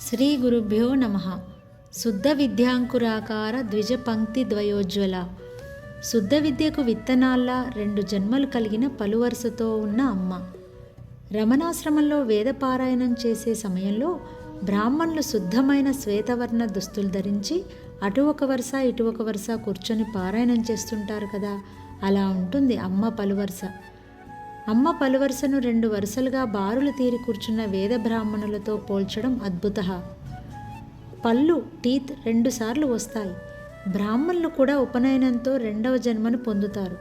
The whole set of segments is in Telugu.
శ్రీ గురుభ్యో నమః. శుద్ధ విద్యాంకురాకార ద్విజ పంక్తి ద్వయోజ్వల. శుద్ధ విద్యకు విత్తనాల్లా 2 జన్మలు కలిగిన పలువరుసతో ఉన్న అమ్మ. రమణాశ్రమంలో వేదపారాయణం చేసే సమయంలో బ్రాహ్మణులు శుద్ధమైన శ్వేతవర్ణ దుస్తులు ధరించి అటు ఒక వరుస ఇటు ఒక వరుస కూర్చొని పారాయణం చేస్తుంటారు కదా, అలా ఉంటుంది అమ్మ పలువరుస. అమ్మ పలువరుసను 2 వరుసలుగా బారులు తీరి కూర్చున్న వేద బ్రాహ్మణులతో పోల్చడం అద్భుత. పళ్ళు టీత్ 2 సార్లు వస్తాయి. బ్రాహ్మణులు కూడా ఉపనయనంతో 2వ జన్మను పొందుతారు.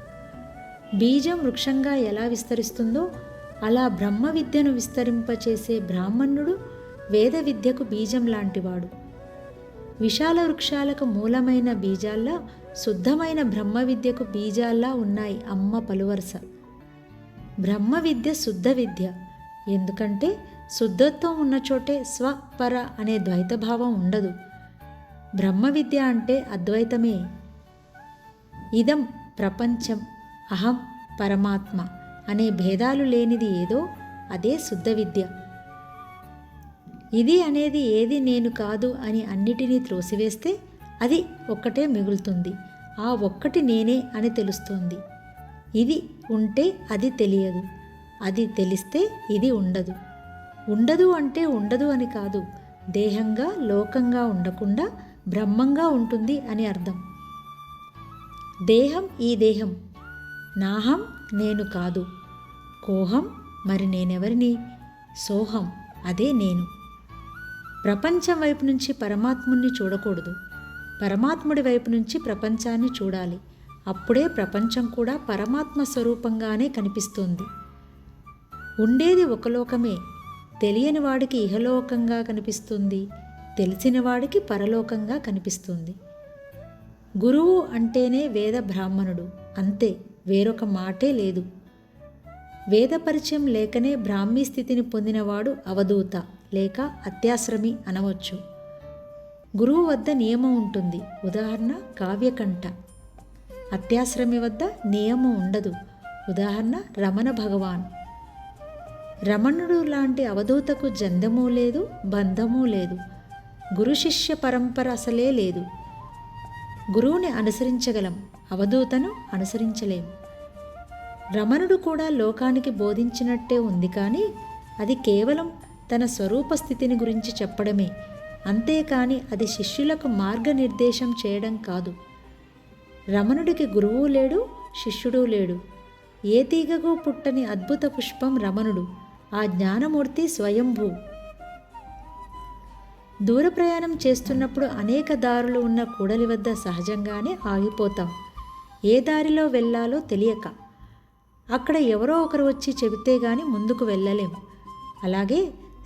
బీజం వృక్షంగా ఎలా విస్తరిస్తుందో అలా బ్రహ్మ విద్యను విస్తరింపచేసే బ్రాహ్మణుడు వేద విద్యకు బీజం లాంటివాడు. విశాల వృక్షాలకు మూలమైన బీజాల్లా శుద్ధమైన బ్రహ్మ విద్యకు బీజాల్లా ఉన్నాయి అమ్మ పలువరుస. బ్రహ్మ విద్య శుద్ధ విద్య. ఎందుకంటే శుద్ధత్వం ఉన్న చోటే స్వపర అనే ద్వైతభావం ఉండదు. బ్రహ్మ విద్య అంటే అద్వైతమే. ఇదం ప్రపంచం, అహం పరమాత్మ అనే భేదాలు లేనిది ఏదో అదే శుద్ధ విద్య. ఇది అనేది ఏది నేను కాదు అని అన్నిటినీ త్రోసివేస్తే అది ఒక్కటే మిగులుతుంది. ఆ ఒక్కటి నేనే అని తెలుస్తోంది. ఇది ఉంటే అది తెలియదు, అది తెలిస్తే ఇది ఉండదు. ఉండదు అంటే ఉండదు అని కాదు, దేహంగా లోకంగా ఉండకుండా బ్రహ్మంగా ఉంటుంది అని అర్థం. దేహం ఈ దేహం, నాహం నేను కాదు, కోహం మరి నేనెవరిని, సోహం అదే నేను. ప్రపంచం వైపు నుంచి పరమాత్ముణ్ణి చూడకూడదు, పరమాత్ముడి వైపు నుంచి ప్రపంచాన్ని చూడాలి. అప్పుడే ప్రపంచం కూడా పరమాత్మ స్వరూపంగానే కనిపిస్తుంది. ఉండేది ఒక లోకమే, తెలియని వాడికి ఇహలోకంగా కనిపిస్తుంది, తెలిసిన వాడికి పరలోకంగా కనిపిస్తుంది. గురువు అంటేనే వేద బ్రాహ్మణుడు, అంతే, వేరొక మాటే లేదు. వేద పరిచయం లేకనే బ్రాహ్మీ స్థితిని పొందినవాడు అవధూత లేక అత్యాశ్రమి అనవచ్చు. గురువు వద్ద నియమం ఉంటుంది, ఉదాహరణ కావ్యకంఠ. అత్యాశ్రమి వద్ద నియమం ఉండదు, ఉదాహరణ రమణ భగవాన్. రమణుడు లాంటి అవధూతకు జందమూ లేదు, బంధమూ లేదు. గురు శిష్య పరంపర అసలే లేదు. గురువుని అనుసరించగలం, అవధూతను అనుసరించలేం. రమణుడు కూడా లోకానికి బోధించినట్టే ఉంది, కానీ అది కేవలం తన స్వరూప స్థితిని గురించి చెప్పడమే, అంతేకాని అది శిష్యులకు మార్గనిర్దేశం చేయడం కాదు. రమణుడికి గురువు లేడు, శిష్యుడు లేడు. ఏ తీగకు పుట్టని అద్భుత పుష్పం రమణుడు, ఆ జ్ఞానమూర్తి స్వయంభూ. దూర ప్రయాణం చేస్తున్నప్పుడు అనేక దారులు ఉన్న కూడలి వద్ద సహజంగానే ఆగిపోతాం, ఏ దారిలో వెళ్ళాలో తెలియక. అక్కడ ఎవరో ఒకరు వచ్చి చెబితే గాని ముందుకు వెళ్ళలేం. అలాగే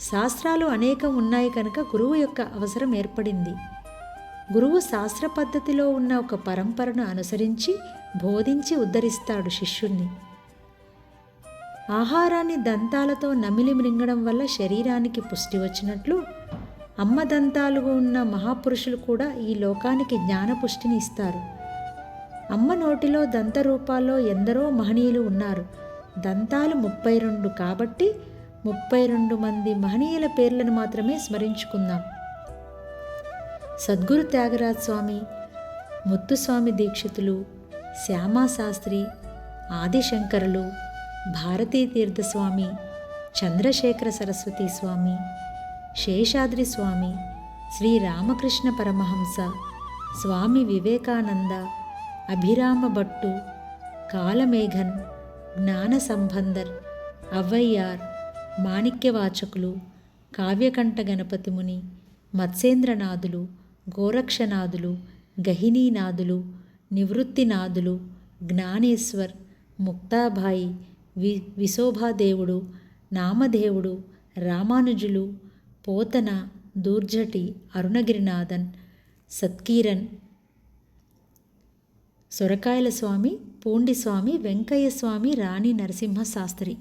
శాస్త్రాలు అనేకం ఉన్నాయి కనుక గురువు యొక్క అవసరం ఏర్పడింది. గురువు శాస్త్ర పద్ధతిలో ఉన్న ఒక పరంపరను అనుసరించి బోధించి ఉద్ధరిస్తాడు శిష్యుణ్ణి. ఆహారాన్ని దంతాలతో నమిలి మృంగడం వల్ల శరీరానికి పుష్టి వచ్చినట్లు అమ్మ దంతాలు ఉన్న మహాపురుషులు కూడా ఈ లోకానికి జ్ఞానపుష్టిని ఇస్తారు. అమ్మ నోటిలో దంత రూపాల్లో ఎందరో మహనీయులు ఉన్నారు. దంతాలు 32 కాబట్టి 32 మంది మహనీయుల పేర్లను మాత్రమే స్మరించుకుందాం. సద్గురు త్యాగరాజ స్వామి, ముత్తుస్వామి దీక్షితులు, శ్యామాశాస్త్రి, ఆదిశంకరులు, భారతీ తీర్థస్వామి, చంద్రశేఖర సరస్వతి స్వామి, శేషాద్రి స్వామి, శ్రీ రామకృష్ణ పరమహంస, స్వామి వివేకానంద, అభిరామ భట్టు, కాలమేఘన్, జ్ఞాన సంబంధర్, అవ్వయ్యార్, మాణిక్యవాచకులు, కావ్యకంఠ గణపతి ముని, మత్స్యేంద్రనాథులు, గోరక్షనాథులు, గహినీనాథులు, నివృత్తినాథులు, జ్ఞానేశ్వర్, ముక్తాబాయి, విశోభాదేవుడు, నామదేవుడు, రామానుజులు, పోతన, దూర్జటి, అరుణగిరినాథన్, సత్కీరన్, సొరకాయల స్వామి, పూండి స్వామి, వెంకయ్య స్వామి, రాణి నరసింహ శాస్త్రి.